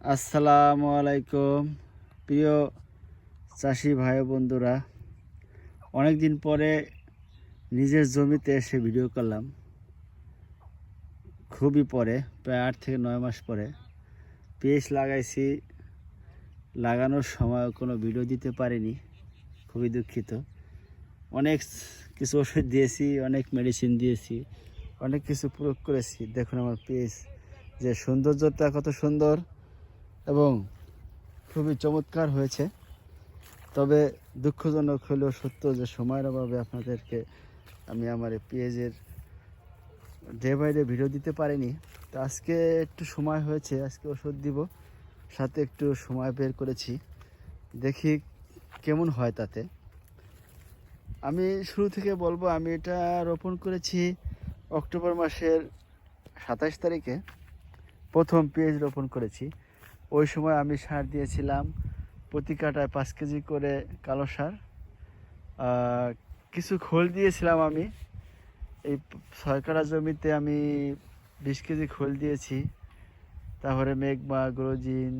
আসসালামু আলাইকুম প্রিয় চাষি ভাই বন্ধুরা, অনেক দিন পরে নিজের জমিতে এসে ভিডিও করলাম। খুবই পরে, প্রায় 8 থেকে 9 মাস পরে পেঁয়াজ লাগাইছি। লাগানোর সময় কোনো ভিডিও দিতে পারিনি, খুবই দুঃখিত। অনেক কিছু ওষুধ দিয়েছি, অনেক মেডিসিন দিয়েছি, অনেক কিছু প্রয়োগ করেছি। দেখুন আমার পেঁয়াজ যে সৌন্দর্যটা কত সুন্দর এবং খুবই চমৎকার হয়েছে। তবে দুঃখজনক হলেও সত্য যে সময়ের অভাবে আপনাদেরকে আমি আমার এই পেঁয়াজের ডে বাই ডে ভিডিও দিতে পারিনি। তো আজকে একটু সময় হয়েছে, আজকে ওষুধ দিব, সাথে একটু সময় বের করেছি, দেখি কেমন হয় তাতে। আমি শুরু থেকে বলবো, আমি এটা রোপণ করেছি অক্টোবর মাসের 27 তারিখে প্রথম পেঁয়াজ রোপণ করেছি। ওই সময় আমি সার দিয়েছিলাম প্রতি কাটায় 5 কেজি করে কালো সার, কিছু খোল দিয়েছিলাম। আমি এই 6 কাঠা জমিতে আমি 20 কেজি খোল দিয়েছি। তারপরে মেগমা, গ্রোজিন,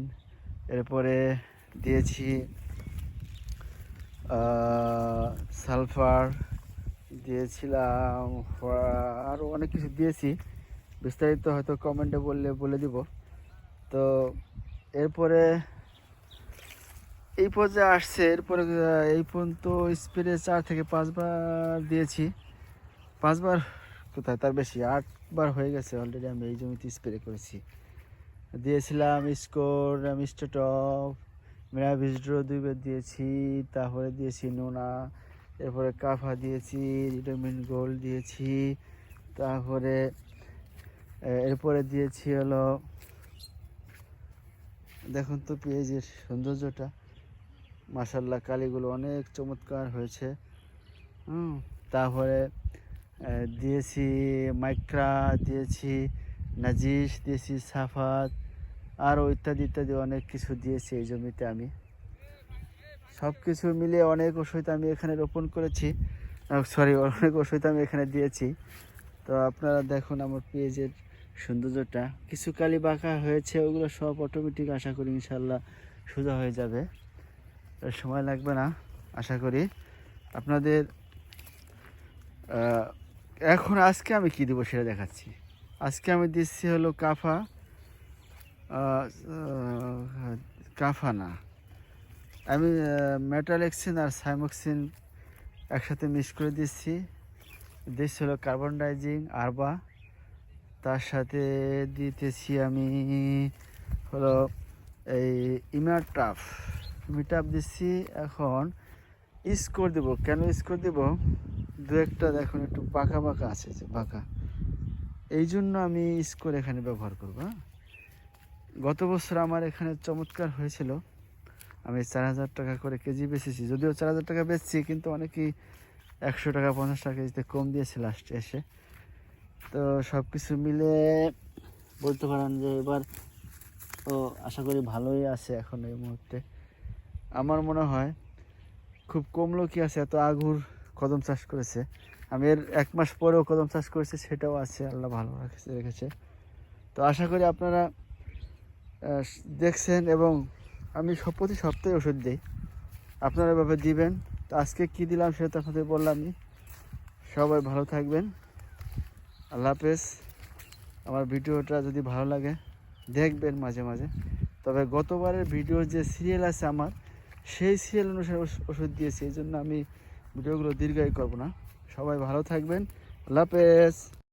এরপরে দিয়েছি সালফার দিয়েছিলাম, আরও অনেক কিছু দিয়েছি। বিস্তারিত হয়তো কমেন্টে বলে দিব। তো এরপরে এই পর্যায়ে আসছে। এরপরে এই পর্যন্ত স্প্রে 4 থেকে 5 বার দিয়েছি। 5 বার কোথায়, তার বেশি, 8 বার হয়ে গেছে অলরেডি। আমি এই জমিতে স্প্রে করেছি। দিয়েছিলাম স্কোর, মিস্টোটপ, মেরাভিস্ড্রো 2 বার দিয়েছি। তারপরে দিয়েছি নোনা, এরপরে কাফা দিয়েছি, ভিটামিন গোল্ড দিয়েছি। তারপরে এরপরে দিয়েছি হলো, দেখুন তো পেঁয়াজের সৌন্দর্যটা, মাশাল্লাহ কালিগুলো অনেক চমৎকার হয়েছে। তারপরে দিয়েছি মাইক্রা, দিয়েছি নাজিশ, দিয়েছি সাফাত, আরও ইত্যাদি ইত্যাদি অনেক কিছু দিয়েছি এই জমিতে। আমি সব কিছু মিলিয়ে অনেক ওষুধ আমি এখানে রোপণ করেছি, অনেক ওষুধ আমি এখানে দিয়েছি। তো আপনারা দেখুন আমার পেঁয়াজের সৌন্দর্যটা, কিছু কালি বাঁকা হয়েছে, ওগুলো সব অটোমেটিক আশা করি ইনশাল্লাহ সোজা হয়ে যাবে, সময় লাগবে না আশা করি। আপনাদের এখন আজকে আমি কি দেবো সেটা দেখাচ্ছি। আজকে আমি দিচ্ছি হলো কাফা, কাফা না, আমি মেটালেক্সিন আর সাইমোক্সিন একসাথে মিক্স করে দিচ্ছি হলো কার্বন ডাইজিং আরবা। তার সাথে দিতেছি আমি হলো এই ইমাটাফ দিচ্ছি। এখন স্কোর দেব, কেন স্কোর দেব, দু একটা দেখুন একটু বাঁকা বাঁকা আছে, যে বাঁকা, এই জন্য আমি স্কোর এখানে ব্যবহার করব। গত বছর আমার এখানে চমৎকার হয়েছিল, আমি 4000 টাকা করে কেজি বেচেছি। যদিও 4000 টাকা বেচছি, কিন্তু অনেকেই 100 টাকা 50 টাকা কেজিতে কম দিয়েছে লাস্টে এসে। তো সব কিছু মিলে বলতে পারেন যে এবার তো আশা করি ভালোই আছে এখন এই মুহূর্তে। আমার মনে হয় খুব কম লোকই আছে এত আগুর কদম চাষ করেছে। আমি এর 1 মাস পরেও কদম চাষ করেছি, সেটাও আছে, আল্লাহ ভালো রেখেছে। তো আশা করি আপনারা দেখছেন, এবং আমি প্রতি সপ্তাহে ওষুধ দিই, আপনারা এভাবে দিবেন। তো আজকে কী দিলাম সেটা তো আপনাদের বললামই। সবাই ভালো থাকবেন, আল্লাহ হাফেজ। আমার ভিডিওটা যদি ভালো লাগে দেখবেন মাঝে মাঝে। তবে গতবারের ভিডিওর যে সিরিয়াল আছে আমার, সেই সিরিয়াল অনুসারে ওষুধ দিয়েছি, এই জন্য আমি ভিডিওগুলো দীর্ঘায়ু করব না। সবাই ভালো থাকবেন, আল্লাহ হাফেজ।